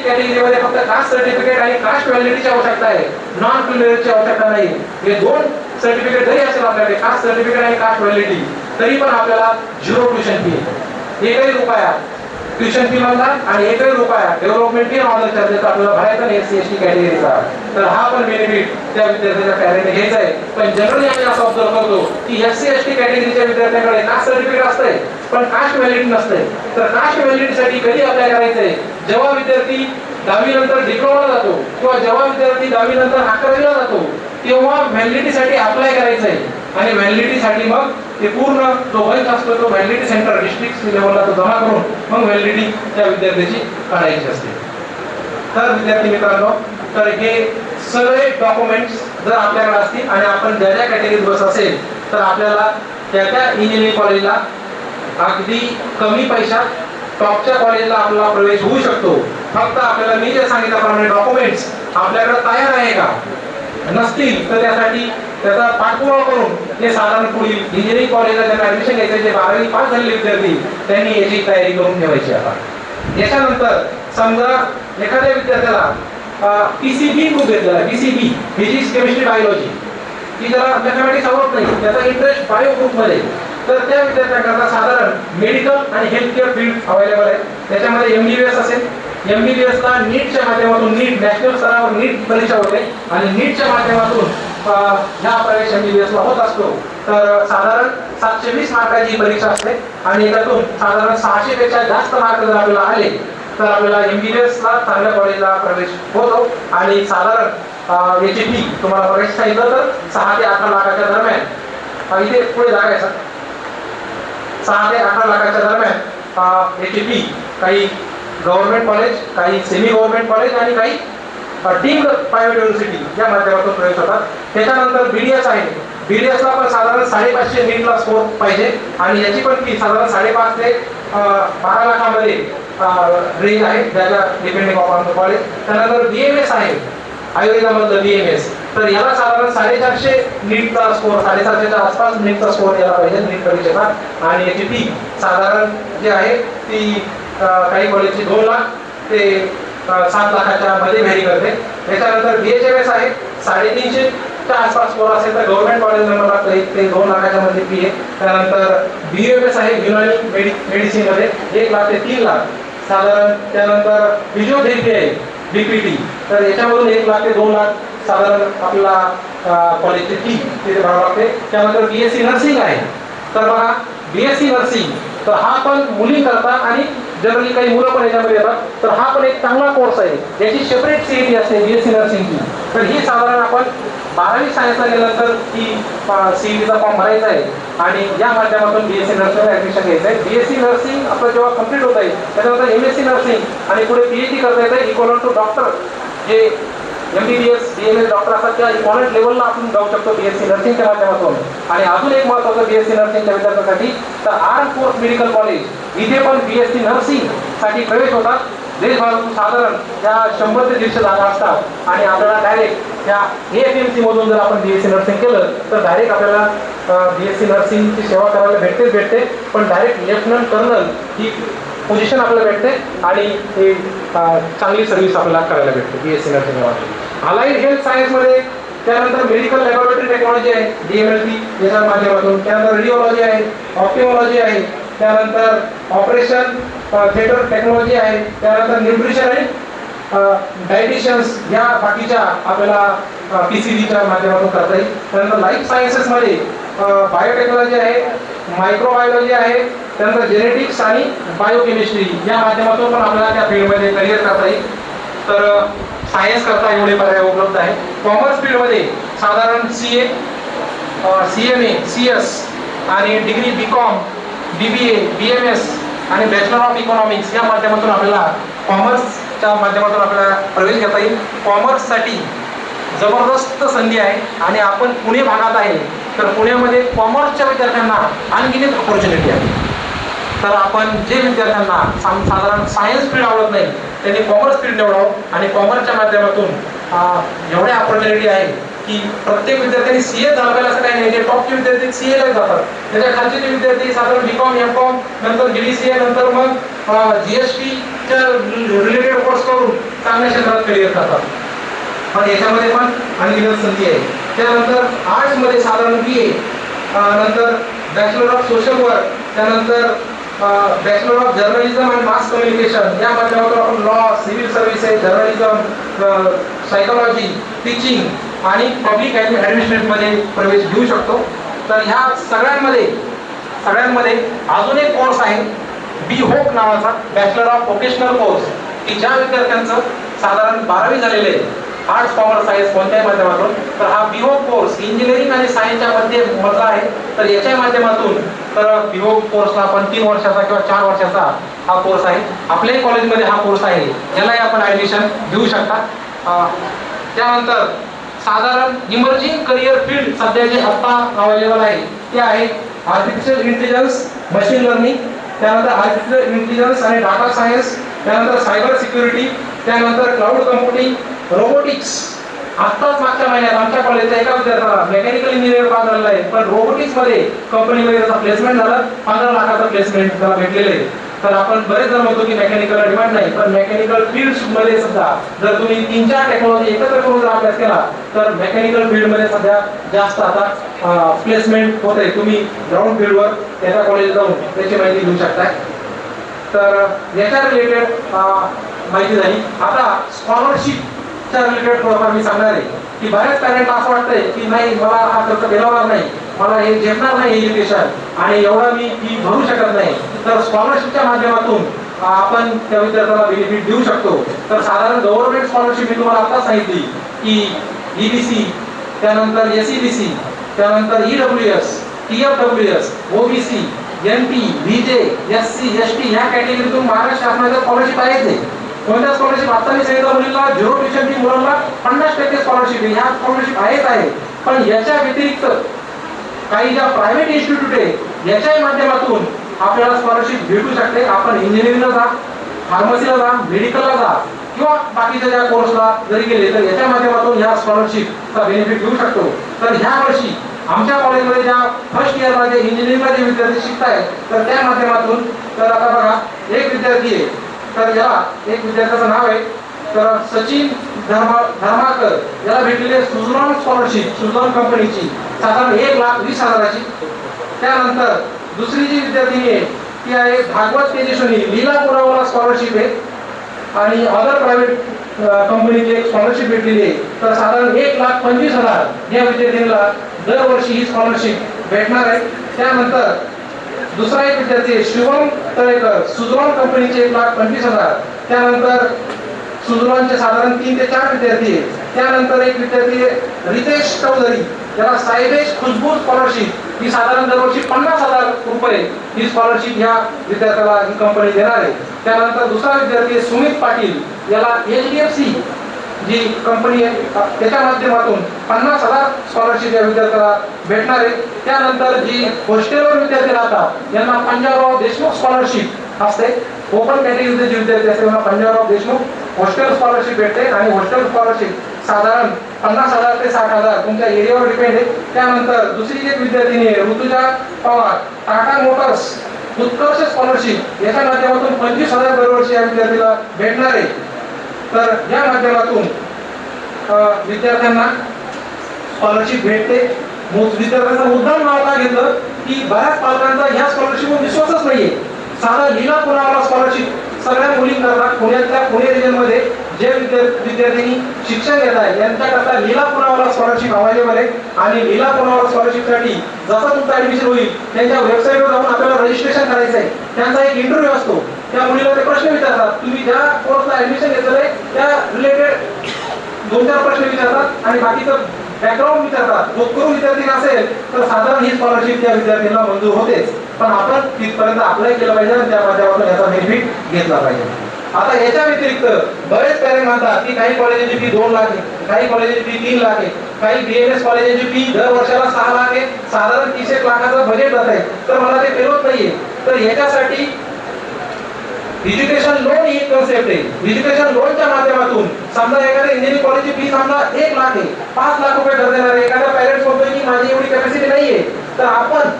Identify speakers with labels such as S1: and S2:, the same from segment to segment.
S1: कॅटेगरीमध्ये फक्त caste certificate आणि कास्ट व्हॅलिडिटीची आवश्यकता आहे, नॉन क्रिमिनलची आवश्यकता नाही. हे दोन सर्टिफिकेट जरी असेल आपल्याकडे, कास्ट सर्टिफिकेट आणि कास्ट व्हॅलिडिटी, तरी पण आपल्याला 0 ट्युशन फी, एकही रुपया ट्युशन फी म्हणतात आणि एकही रुपया डेव्हलपमेंट फी ऑर्डर चार्जेस आपल्याला भरायचा नाही SC ST कॅटेगरीचा. तर हा पण बेनिफिट त्या विद्यार्थ्याच्या पॅरेंटने घ्यायचा आहे. पण जनरली आम्ही असं ऑब्झर्व करतो की SC ST कॅटेगरीच्या विद्यार्थ्यांकडे कास्ट सर्टिफिकेट असतंय पण कास्ट व्हॅलिडिटी नसते. तर कास्ट व्हॅलिडिटीसाठी कधी अप्लाय करायचंय? जेव्हा विद्यार्थी 10वी नंतर डिप्लोमाला जातो किंवा जेव्हा विद्यार्थी 10वी नंतर 11वीला जातो तेव्हा व्हॅलिडिटीसाठी अप्लाय करायचंय. आणि व्हॅलिडिटीसाठी मग ते पूर्ण जो बंच असतो तो व्हॅलिडिटी सेंटर डिस्ट्रिक्ट लेवलला तो जमा करून मग व्हॅलिडिटी त्या विद्यार्थ्याची काढायची असते. तर विद्यार्थी मित्रांनो, तर हे सगळे डॉक्युमेंट्स जर आपल्याकडे असतील आणि आपण ज्या ज्या कॅटेगरीत बस असेल तर आपल्याला त्या त्या इंजिनिअरिंग कॉलेजला अगदी कमी पैशात टॉपच्या कॉलेजला आपला प्रवेश होऊ शकतो. फक्त आपल्याला मी जे सांगितल्याप्रमाणे डॉक्युमेंट्स आपल्याकडे तयार आहे का, नसतील तर त्यासाठी त्याचा पाठपुरावा करून ते साधारण पुढील इंजिनिअरिंग कॉलेजला ज्यांना ऍडमिशन घ्यायचे, जे 12वी पास झालेले विद्यार्थी त्यांनी याची तयारी करून ठेवायची. आता याच्यानंतर समजा एखाद्या विद्यार्थ्याला PCB ग्रुप घेतलेला आहे, PCB फिजिक्स केमिस्ट्री बायोलॉजी, की ज्याला मॅथमॅटिक्स आवडत नाही, त्याचा इंटरेस्ट बायो ग्रुपमध्ये, तर त्या विद्यार्थ्यांकरता साधारण मेडिकल आणि हेल्थ केअर फील्ड अवेलेबल आहे. त्याच्यामध्ये MBBS असेल, MBBS ला नीटच्या माध्यमातून, नीट नॅशनल स्तरावर नीट परीक्षा होते आणि नीटच्या माध्यमातून ह्या प्रवेश MBBS ला होत असतो. तर साधारण 720 मार्काची परीक्षा असते आणि याच्यातून साधारण 600 पेक्षा जास्त मार्क जर आपल्याला आले तर आपल्याला MBBS ला चांगल्या कॉलेजला प्रवेश होतो. आणि साधारण याची फी तुम्हाला प्रवेश सांगितलं तर 6 ते 18 लाखाच्या दरम्यान, इथे पुढे जागायचं, 6 ते 18 लाखाच्या दरम्यान याची फी, काही गव्हर्नमेंट कॉलेज, काही सेमी गव्हर्नमेंट कॉलेज आणि काही डीम्ड प्रायव्हेट युनिव्हर्सिटी या माध्यमातून प्रवेश होतात. त्याच्यानंतर BDS आहे, BDS ला पण साधारण 550 नीटला स्कोर पाहिजे आणि याची पण फी साधारण 5.5 ते 12 लाखामध्ये रेंज आहे, ज्याच्या डिपेंडिंग ऑन कॉलेज. त्यानंतर BMS आहे, आयुर्वेदामधलं BMS, तर याला साधारण 450 नीटचा स्कोर, 750च्या आसपास नीटचा स्कोर याला पाहिजे नीट परीक्षेचा. आणि याची फी साधारण जी आहे ती काही कॉलेजची 2 लाख ते 7 लाखाच्या मध्ये व्हॅरी करते. त्याच्यानंतर BHMS आहे, 350च्या आसपास स्कोर असेल तर गव्हर्नमेंट कॉलेज नंबर ते 2 लाखाच्या मध्ये फी आहे. त्यानंतर BUMS आहे, युनानी मेडिसिन मध्ये 1 लाख ते 3 लाख साधारण. त्यानंतर फिजिओथेरपी आहे, BPT, तर याच्यामधून 1 लाख ते 2 लाख साधारण आपला कॉलेजची फी तिथे भरावं लागते. त्यानंतर BSc नर्सिंग आहे, तर बघा BSc नर्सिंग तर हा पण मुलींकरता आणि जनरली काही मुलं पण याच्यामध्ये येतात, तर हा पण एक चांगला कोर्स आहे. याची सेपरेट CET असते BSc नर्सिंगची. तर ही साधारण आपण 12वी सायन्सला गेल्यानंतर ही CETचा फॉर्म भरायचा आहे आणि या माध्यमातून BSc नर्सिंगला ऍडमिशन घ्यायचं आहे. BSc नर्सिंग आपलं जेव्हा कम्प्लीट होत आहे त्याच्यानंतर MSc नर्सिंग आणि पुढे PhD करता येतं इक्वल टू डॉक्टर, जे MBBS BMS डॉक्टर असतात त्या इक्वलंट लेवलला आपण जाऊ शकतो BSc नर्सिंगच्या माध्यमातून. आणि अजून एक महत्त्वाचं BSc नर्सिंगच्या विद्यार्थ्यांसाठी तर आर्म फोर्स मेडिकल कॉलेज, इथे पण BSc नर्सिंग साठी प्रवेश होतात. देशभरातून साधारण या 100 ते 150 जागा असतात आणि आपल्याला डायरेक्ट या AFMC मधून जर आपण BSc नर्सिंग केलं तर डायरेक्ट आपल्याला BSc नर्सिंगची सेवा करायला भेटते. पण डायरेक्ट लेफ्टनंट कर्नल ही पोझिशन आपल्याला भेटते आणि ते चांगली सर्व्हिस आपल्याला करायला भेटते BSc नर्सिंग. अलाइड हेल्थ सायन्समध्ये त्यानंतर मेडिकल लॅबोरेटरी टेक्नॉलॉजी आहे DMLT याच्या माध्यमातून. त्यानंतर रेडिओलॉजी आहे, ऑप्टिमॉलॉजी आहे, त्यानंतर ऑपरेशन थिएटर टेक्नॉलॉजी आहे, त्यानंतर न्यूट्रिशन आणि डायटिशियन्स या बाकीच्या आपल्याला PCBच्या माध्यमातून करता येईल. त्यानंतर लाईफ सायन्सेसमध्ये बायोटेक्नॉलॉजी आहे, मायक्रोबायोलॉजी आहे, त्यानंतर जेनेटिक्स आणि बायोकेमिस्ट्री या माध्यमातून पण आपल्याला त्या फील्डमध्ये करिअर करता येईल. तर सायन्स करता एवढे पर्याय उपलब्ध आहे. कॉमर्स फील्डमध्ये साधारण CA, CMA, CS आणि डिग्री BCom, BBA, BMS आणि बॅचलर ऑफ इकॉनॉमिक्स या माध्यमातून आपल्याला कॉमर्सच्या माध्यमातून आपल्याला प्रवेश घेता येईल. कॉमर्ससाठी जबरदस्त संधी आहे आणि आपण पुणे भागात आहे तर पुण्यामध्ये कॉमर्सच्या विद्यार्थ्यांना अनगिनत अपॉर्च्युनिटी आहे. तर आपण जे विद्यार्थ्यांना साधारण सायन्स फील्ड आवडत नाही त्यांनी कॉमर्स फील्ड निवडावं आणि कॉमर्सच्या माध्यमातून एवढ्या अपॉर्च्युनिटी आहे की प्रत्येक विद्यार्थ्यांनी CA झालं पाहिजे असं काही नाही. जे टॉपचे विद्यार्थी CA ला जातात, त्याच्या खालचे जे विद्यार्थी साधारण BCom, MCom, नंतर BDCA, नंतर मग GST च्या रिलेटेड कोर्स करून चांगल्या क्षेत्रात करिअर करतात. पण याच्यामध्ये पण अनगिनत संधी आहे. त्यानंतर आर्ट्समध्ये साधारण BA, नंतर बॅचलर ऑफ सोशल वर्क, त्यानंतर bachelor of journalism and mass communication या माध्यमातून आपण law, civil services, journalism, psychology, teaching आणि पब्लिक ॲडमिनिस्ट्रेशनमध्ये प्रवेश घेऊ शकतो. तर ह्या सगळ्यांमध्ये अजून एक कोर्स आहे बी होप नावाचा, बॅचलर ऑफ व्होकेशनल कोर्स, की ज्या विद्यार्थ्यांचं साधारण 12वी झालेले आहे आर्ट्स, कॉमर्स, सायन्स कोणत्याही माध्यमातून, तर हा बी होप कोर्स इंजिनिअरिंग आणि सायन्सच्या मध्ये मधला आहे. तर याच्या माध्यमातून तर बी होप कोर्सला आपण 3 वर्षाचा किंवा 4 वर्षाचा हा कोर्स आहे. आपल्याही कॉलेजमध्ये हा कोर्स आहे, ज्यालाही आपण ऍडमिशन घेऊ शकता. त्यानंतर साधारण इमर्जिंग करिअर फील्ड सध्या जे आता अवेलेबल आहे ते आहे आर्टिफिशियल इंटेलिजन्स, मशीन लर्निंग, त्यानंतर आर्टिफिशियल इंटेलिजन्स आणि डाटा सायन्स, त्यानंतर सायबर सिक्युरिटी, त्यानंतर क्लाउड कम्प्युटिंग, रोबोटिक्स. आत्ताच मागच्या महिन्यात आमच्या कॉलेजच्या एका विद्यार्थ्याला मेकॅनिकल इंजिनियर पास झालेला आहे, पण रोबोटिक्स मध्ये कंपनीमध्ये त्याचा प्लेसमेंट झाला, 15 लाखाचं प्लेसमेंट त्याला भेटलेलं आहे. तर आपण बरेच जण म्हणतो की मेकॅनिकल डिमांड नाही, पण मेकॅनिकल फील्ड मध्ये सुद्धा जर तुम्ही 3-4 टेक्नॉलॉजी एकत्र करून जर अभ्यास केला तर मेकॅनिकल फील्ड मध्ये सध्या जास्त आता प्लेसमेंट होत आहे. तुम्ही ग्राउंड फील्डवर त्याच्या कॉलेज जाऊन त्याची माहिती घेऊ शकताय. तर याच्या रिलेटेड माहिती झाली. आता स्कॉलरशिपच्या रिलेटेड थोडंफार मी सांगणार आहे की बऱ्याच पॅरेंट असं वाटतंय की नाही, मला हा खर्च पेलवणार नाही, मला हे झेपणार नाही एज्युकेशन आणि एवढा मी फी भरू शकत नाही. तर स्कॉलरशिपच्या माध्यमातून आपण त्या विद्यार्थ्याला बेनिफिट देऊ शकतो. तर साधारण गव्हर्नमेंट स्कॉलरशिप मी तुम्हाला आता सांगितली की EBC, त्यानंतर SEBC, त्यानंतर EWS, TFWS, OBC, NT, VJ, SC, ST या कॅटेगरीतून महाराष्ट्र शासनाच्या स्कॉलरशिप आहेत. कोणत्या स्कॉलरशिप? आता मी सांगितलं मुलींना 0 ट्युशन फी, मुलांना 50% स्कॉलरशिप आहे. ह्या स्कॉलरशिप आहे. पण याच्या व्यतिरिक्त काही ज्या प्रायव्हेट इन्स्टिट्यूट आहे याच्याही माध्यमातून आपल्याला स्कॉलरशिप भेटू शकते. आपण इंजिनिअरिंगला जा, फार्मसीला जा, मेडिकलला जा किंवा बाकीच्या ज्या कोर्सला जरी गेले तर याच्या माध्यमातून ह्या स्कॉलरशिपचा बेनिफिट घेऊ शकतो. तर ह्या वर्षी आमच्या कॉलेजमध्ये ज्या फर्स्ट इयरला जे इंजिनिअरिंगला जे विद्यार्थी शिकतायत तर त्या माध्यमातून तर आता बघा एक विद्यार्थी आहे, तर याला एक विद्यार्थ्याचं नाव आहे तर सचिन धर्माकर, याला भेटलेली आहे सुझलॉन स्कॉलरशिप, सुझलॉन कंपनीची, साधारण 1,20,000ची. त्यानंतर दुसरी जी विद्यार्थिनी आहे ती आहे भागवत तेजस्विनी, लीला पुरावाला स्कॉलरशिप आहे आणि अदर प्रायव्हेट कंपनीची एक स्कॉलरशिप भेटलेली आहे. तर साधारण 1,25,000 या विद्यार्थ्यांना दरवर्षी ही स्कॉलरशिप भेटणार आहे. त्यानंतर दुसरा एक विद्यार्थी आहे शिवम तळेकर, सुझलॉन कंपनीचे 1,25,000. त्यानंतर सुझलॉनचे साधारण 3 ते 4 विद्यार्थी आहे. त्यानंतर एक विद्यार्थी रितेश चौधरी, त्याला सायबेश खुशबू स्कॉलरशिप, ही साधारण दरवर्षी 50,000 रुपये ही स्कॉलरशिप ह्या विद्यार्थ्याला ही कंपनी देणार आहे. त्यानंतर दुसरा विद्यार्थी सुमित पाटील, याला HDFC जी कंपनी आहे त्याच्या माध्यमातून 50,000 स्कॉलरशिप या विद्यार्थ्याला भेटणार आहे. त्यानंतर जी हॉस्टेलवर विद्यार्थी राहतात यांना पंजाबराव देशमुख स्कॉलरशिप असते. ओपन कॅटेगरीचे जे विद्यार्थी असते त्यांना पंजाबराव देशमुख हॉस्टेल स्कॉलरशिप भेटते आणि हॉस्टेल स्कॉलरशिप साधारण 50,000 ते 60,000 तुमच्या एरियावर डिपेंड आहे. त्यानंतर दुसरी एक विद्यार्थिनी आहे ऋतुजा पवार, टाटा मोटर्स उत्कर्ष स्कॉलरशिप, याच्या माध्यमातून 25,000 दरवर्षी या विद्यार्थीला भेटणार आहे. तर या माध्यमातून विद्यार्थ्यांना स्कॉलरशिप भेटते. विद्यार्थ्यांचा मुद्दाम नाव का घेतलं की बऱ्याच पालकांचा ह्या स्कॉलरशिपवर विश्वासच नाहीये. साधा लीला पुरावाला स्कॉलरशिप सगळ्या मुलींकरता पुणे रिजनमध्ये जे विद्यार्थ्यांनी शिक्षण घेत आहे यांच्याकरता लीला पुरावाला स्कॉलरशिप अवेलेबल आहे. आणि लीला पुरावाला स्कॉलरशिपसाठी जसं तुमचं ऍडमिशन होईल त्यांच्या वेबसाईटवर जाऊन आपल्याला रजिस्ट्रेशन करायचं आहे. त्यांचा एक इंटरव्ह्यू असतो, त्या मुलीला ते प्रश्न विचारतात, तुम्ही ज्या कोर्सला ऍडमिशन घेतलेलं आहे त्या रिलेटेड 2-4 प्रश्न विचारतात आणि बाकीचं बॅकग्राऊंड विचारतात. जो करून विद्यार्थी असेल तर साधारण ही स्कॉलरशिप त्या विद्यार्थ्यांना मंजूर होतेच. पण आपण तिथपर्यंत अप्लाय केलं पाहिजे आणि त्या माध्यमातून याचा बेनिफिट घेतला पाहिजे. आता याच्या व्यतिरिक्त बरेच पॅरेंट म्हणतात की काही कॉलेजची फी 2 लाख आहे, काही कॉलेजची फी 3 लाख आहे, काही BMS कॉलेजची फी दर वर्षाला 6 लाख आहे, साधारण 30 लाखाचं बजेट जात आहे, तर मला ते पेलवत नाहीये. तर याच्यासाठी एज्युकेशन लोन ही कन्सेप्ट आहे. एज्युकेशन लोनच्या माध्यमातून समजा एखाद्या इंजिनिअरिंग कॉलेजची फी समजा 1 लाख आहे, 5 लाख रुपये घर देणार आहे. एखादा पॅरेंट्स म्हणतोय की माझी एवढी कॅपॅसिटी नाहीये, तर आपण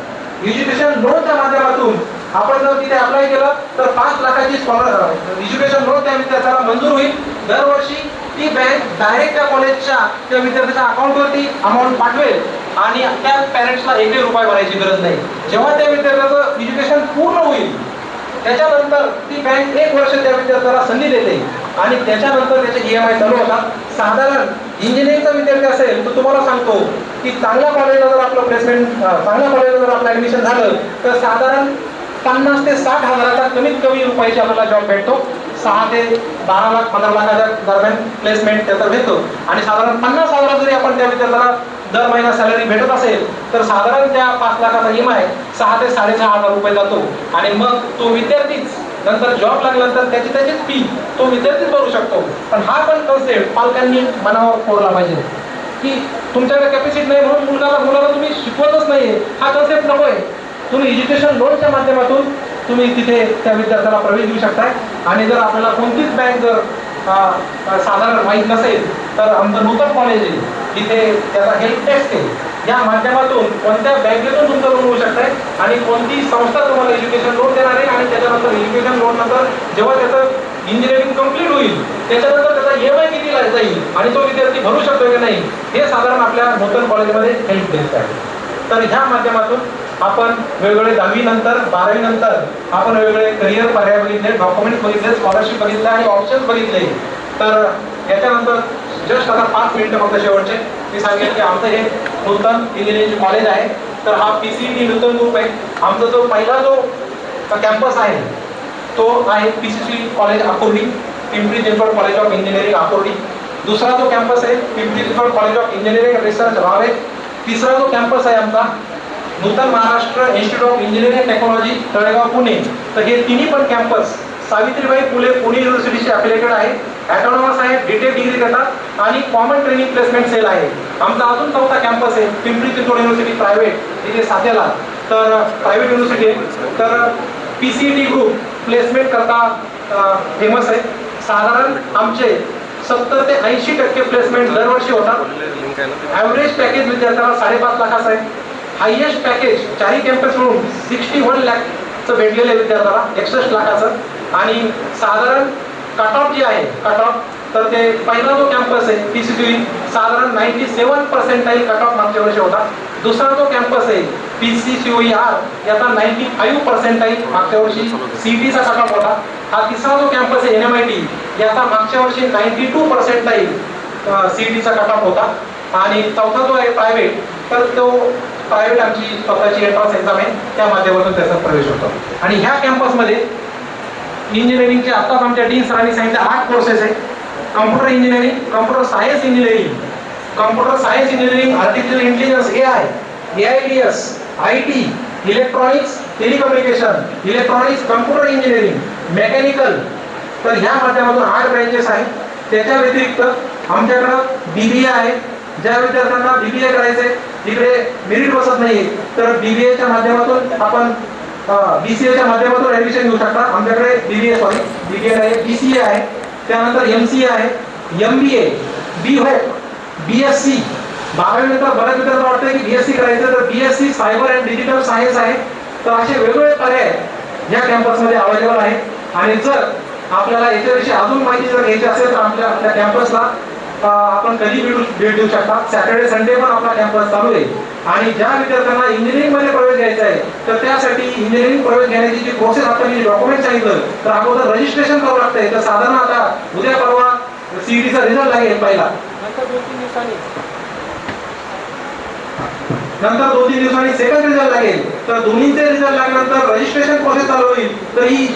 S1: एज्युकेशन लोनच्या माध्यमातून आपण जर तिथे अप्लाय केलं तर 5 लाखाची एज्युकेशन लोन त्या विद्यार्थ्याला मंजूर होईल. दरवर्षी ती बँक डायरेक्ट त्या कॉलेजच्या त्या विद्यार्थ्याच्या अकाउंटवरती अमाऊंट पाठवेल आणि त्या पॅरेंट्सला 1 रुपया भरायची गरज नाही. जेव्हा त्या विद्यार्थ्याचं एज्युकेशन पूर्ण होईल त्याच्यानंतर ती बँक 1 वर्ष त्या विद्यार्थ्याला संधी देते आणि त्याच्यानंतर त्याचे EMI चालू होतात. साधारण इंजिनिअरिंगचा विद्यार्थी असेल तर तुम्हाला सांगतो की चांगल्या कॉलेजला जर आपलं प्लेसमेंट चांगल्या कॉलेजला जर आपलं ऍडमिशन झालं तर साधारण 50 ते 60 हजाराचा कमीत कमी रुपयाची आपल्याला जॉब भेटतो. 6 ते 12 लाख 15 लाखाच्या दरम्यान प्लेसमेंट त्याचा भेटतो आणि साधारण 50,000 जरी आपण त्या विद्यार्थ्याला दर महिना सॅलरी भेटत असेल तर साधारण त्या 5 लाखाचा EMI 6 ते 6.5 हजार रुपये जातो आणि मग तो विद्यार्थीच नंतर जॉब लागल्यानंतर त्याचीच फी तो विद्यार्थीच भरू शकतो. पण हा पण कन्सेप्ट पालकांनी मनावर कोरला पाहिजे की तुमच्याकडे कॅपॅसिटी नाही म्हणून मुलाला तुम्ही शिकवतच नाहीये, हा कन्सेप्ट नकोय. तुम्ही एज्युकेशन लोनच्या माध्यमातून तुम्ही तिथे त्या विद्यार्थ्याला प्रवेश देऊ शकताय. आणि जर आपल्याला कोणतीच बँक जर साधारण माहीत नसेल तर आमचं नूतन कॉलेज आहे जिथे त्याचा हेल्प टेस्ट आहे या माध्यमातून कोणत्या बँकेतून तुमचं लोन होऊ शकतंय आणि कोणती संस्था तुम्हाला एज्युकेशन लोन देणार आहे आणि त्याच्यानंतर एज्युकेशन लोन नंतर जेव्हा त्याचं इंजिनिअरिंग कंप्लीट होईल त्याच्यानंतर त्याचा EMI किती जाईल आणि तो विद्यार्थी भरू शकतो की नाही हे साधारण आपल्या नूतन कॉलेजमध्ये हेल्प देत आहे. तर ह्या माध्यमातून आपण वेगवेगळे 10वी नंतर 12वी नंतर आपण वेगवेगळे करिअर पर्याय बघितले, डॉक्युमेंट्स बघितले, स्कॉलरशिप बघितले आणि ऑप्शन्स बघितले. तर याच्यानंतर जस्ट आता 5 मिनिटं फक्त शेवटचे मी सांगेन की आमचं हे नूतन इंजिनिअरिंग कॉलेज आहे. तर हा PCET नूतन ग्रुप आहे. आमचा जो पहिला जो कॅम्पस आहे तो आहे PCC college Akurdi, Pimpri Chinchwad college of engineering Akurdi. दुसरा जो कॅम्पस आहे Pimpri Chinchwad college of engineering research Ravet. तिसरा जो कॅम्पस आहे आमचा Nutan Maharashtra institute of engineering technology Talegaon Pune. तर हे तिन्ही पण कॅम्पस सावित्रीबाई फुले पुणे युनिव्हर्सिटीशी अफिलिएटेड आहे, ऑटोनॉमस आहे, डिटेल डिग्री देतात आणि कॉमन ट्रेनिंग प्लेसमेंट सेल आहे. आमचा अजून 4था कॅम्पस आहे पिंपरी चिंचवड युनिव्हर्सिटी प्रायव्हेट तिथे साथेला, तर प्रायव्हेट युनिव्हर्सिटी आहे. तर PCET ग्रुप प्लेसमेंट करता फेमस आहे. साधारण आमचे 70 ते 80% प्लेसमेंट दरवर्षी होतात. ॲव्हरेज पॅकेज विद्यार्थ्याला 5.5 लाखाचं आहे. हायएस्ट पॅकेज 4 कॅम्पस मिळून 61 लाखचं भेटलेलं आहे विद्यार्थ्याला, 61 लाखाचं. आणि साधारण कट ऑफ जे आहे तर ते पहिला जो कॅम्पस आहे PCC साधारण 97% कट ऑफ मागच्या वर्षी होता. दुसरा जो कॅम्पस आहे PCCOER याचा 95% मागच्या वर्षी CETचा कट ऑफ होता. हा तिसरा जो कॅम्पस आहे NMIT याचा मागच्या वर्षी 92% CETचा कट ऑफ होता. आणि चौथा जो आहे प्रायव्हेट तर तो प्रायव्हेट आमची स्वतःची एंट्रन्स एक्झाम आहे त्या माध्यमातून त्याचा प्रवेश होतो. आणि ह्या कॅम्पसमध्ये इंजिनिअरिंगचे आत्ताच आमच्या डीन सरांनी सांगितले 8 कोर्सेस आहे. Computer engineering, computer science engineering, computer science engineering, artificial intelligence AI, AIDS, IT, electronics, telecommunication, electronics, computer engineering, mechanical. तर ह्या माध्यमातून 8 ब्रँचेस आहेत. त्याच्या व्यतिरिक्त आमच्याकडं BBA आहे. ज्या विद्यार्थ्यांना BBA करायचे तिकडे मेरिट बसत नाही तर BBAच्या माध्यमातून आपण BCAच्या माध्यमातून ऍडमिशन घेऊ शकता. आमच्याकडे BBA आहे, BCA आहे, त्यानंतर MCA आहे, MBA, BHOP, BSc. 12वी नंतर बऱ्याच विद्यार्थ्यांना वाटतं की BSc करायचं तर BSc cyber and digital science आहे. तर असे वेगवेगळे पर्याय या कॅम्पसमध्ये अवेलेबल आहे. आणि जर आपल्याला याच्याविषयी अजून माहिती जर घ्यायची असेल तर आपल्या कॅम्पसला आपण कधी भेट देऊ शकता. सॅटर्डे संडे पण आपला कॅम्पस चालू आहे. आणि ज्या विद्यार्थ्यांना इंजिनिअरिंग मध्ये प्रवेश घ्यायचा आहे तर त्यासाठी इंजिनिअरिंग प्रवेश घेण्याची जी प्रोसेस आता मी डॉक्युमेंट सांगितलं तर अगोदर रजिस्ट्रेशन करावं लागतंय. तर साधारण आता उद्या परवा CETचा रिझल्ट लागेल पहिला, नंतर 2-3 दिवसांनी सेकंड रिझल्ट लागेल. तर दोन्हीचे रिझल्ट लागल्यानंतर रजिस्ट्रेशन प्रोसेस चालू होईल. तर ही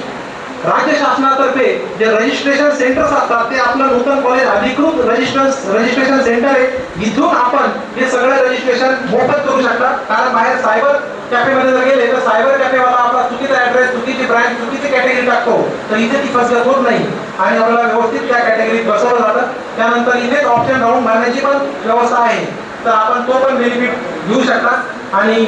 S1: राज्य शासनातर्फे जे रजिस्ट्रेशन सेंटर्स असतात ते आपलं नूतन कॉलेज अधिकृत रजिस्ट्रेशन सेंटर आहे. इथून आपण हे सगळं रजिस्ट्रेशन मोफत करू शकता. कारण बाहेर सायबर कॅफेमध्ये जर गेले तर सायबर कॅफेवाला आपला चुकीचा ऍड्रेस, चुकीची ब्रँच, चुकीची कॅटेगरी टाकतो. तर इथे ती फसगत होत नाही आणि आपल्याला व्यवस्थित त्या कॅटेगरीत बसवलं जातं. त्यानंतर इथेच ऑप्शन राहून भरण्याची पण व्यवस्था आहे. तर आपण तो पण बेनिफिट घेऊ शकता. आणि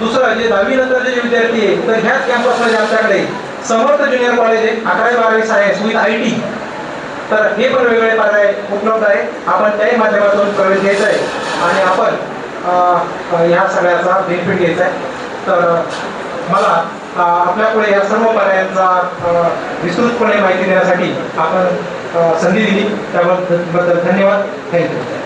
S1: दुसरं जे 10वी नंतरचे जे विद्यार्थी आहे तर ह्याच कॅम्पसमध्ये आमच्याकडे समर्थ ज्युनियर कॉलेज आहे, 11वी-12वी सायन्स विथ IT. तर हे पण वेगवेगळे पर्याय उपलब्ध आहे. आपण त्याही माध्यमातून प्रवेश घ्यायचा आहे आणि आपण ह्या सगळ्याचा बेनिफिट घ्यायचा आहे. तर मला आपल्यापुढे या सर्व पर्यायांचा विस्तृतपणे माहिती देण्यासाठी आपण संधी दिली त्याबद्दल धन्यवाद. थँक्यू.